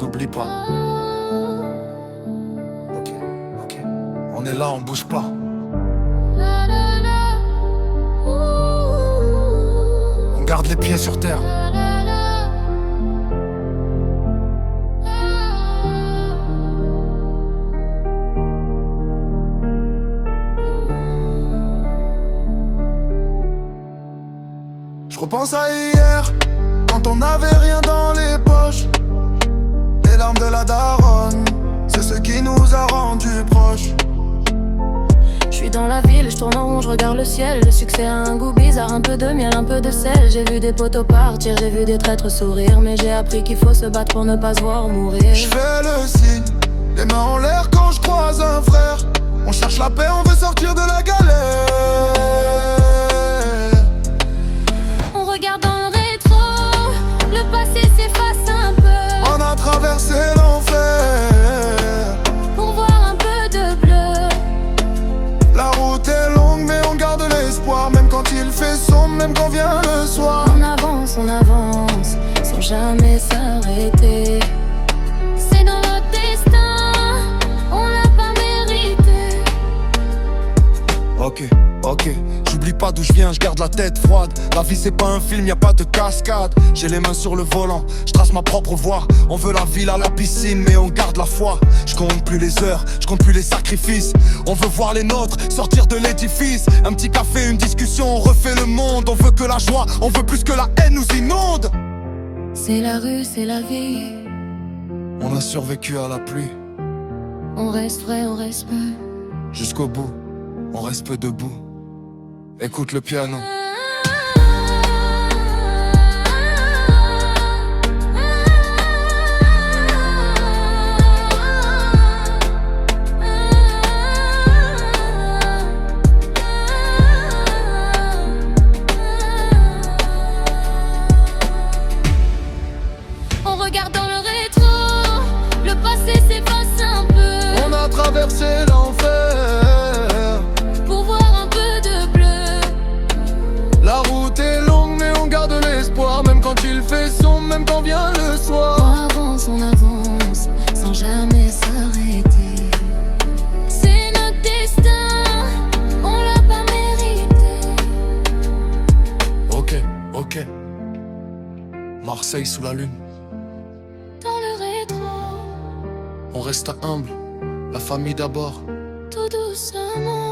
n'oublie pas. Ok, ok. On est là, on bouge pas. On garde les pieds sur terre. Je repense à hier, quand on n'avait rien dans les poches. Les larmes de la daronne, c'est ce qui nous a rendus proches. Je suis dans la ville, je tourne en rond, je regarde le ciel. Le succès a un goût bizarre, un peu de miel, un peu de sel. J'ai vu des poteaux partir, j'ai vu des traîtres sourire. Mais j'ai appris qu'il faut se battre pour ne pas se voir mourir. Je fais le signe, les mains en l'air quand je croise un frère. On cherche la paix, on veut sortir de la galère. On regarde dans le rétro, le passé s'efface un peu. On a traversé l'enfer Pour voir un peu de bleu. La route est longue mais on garde l'espoir. Même quand il fait sombre, même quand vient le soir. On avance, sans jamais s'arrêter. C'est dans notre destin, on l'a pas mérité. Ok, ok, j'oublie pas d'où je viens, je garde la tête froide. La vie c'est pas un film, y a pas de cascade. J'ai les mains sur le volant, je trace ma propre voie. On veut la ville à la piscine, mais on garde la foi. Je compte plus les heures, je compte plus les sacrifices. On veut voir les nôtres sortir de l'édifice. Un petit café, une discussion, on refait le monde. On veut que la joie, on veut plus que la haine nous inonde. C'est la rue, c'est la vie. On a survécu à la pluie. On reste vrai, on reste peu. Jusqu'au bout, on reste peu debout. Écoute le piano. On regarde dans le rétro, le passé s'efface un peu. On a traversé l'enfer Pour voir un peu de bleu. La route est longue mais on garde l'espoir. Même quand il fait sombre, même quand vient le soir. On avance, sans jamais s'arrêter. C'est notre destin, on l'a pas mérité. Ok, ok. Marseille sous la lune. Dans le rétro, On reste humble, la famille d'abord. tout doucement.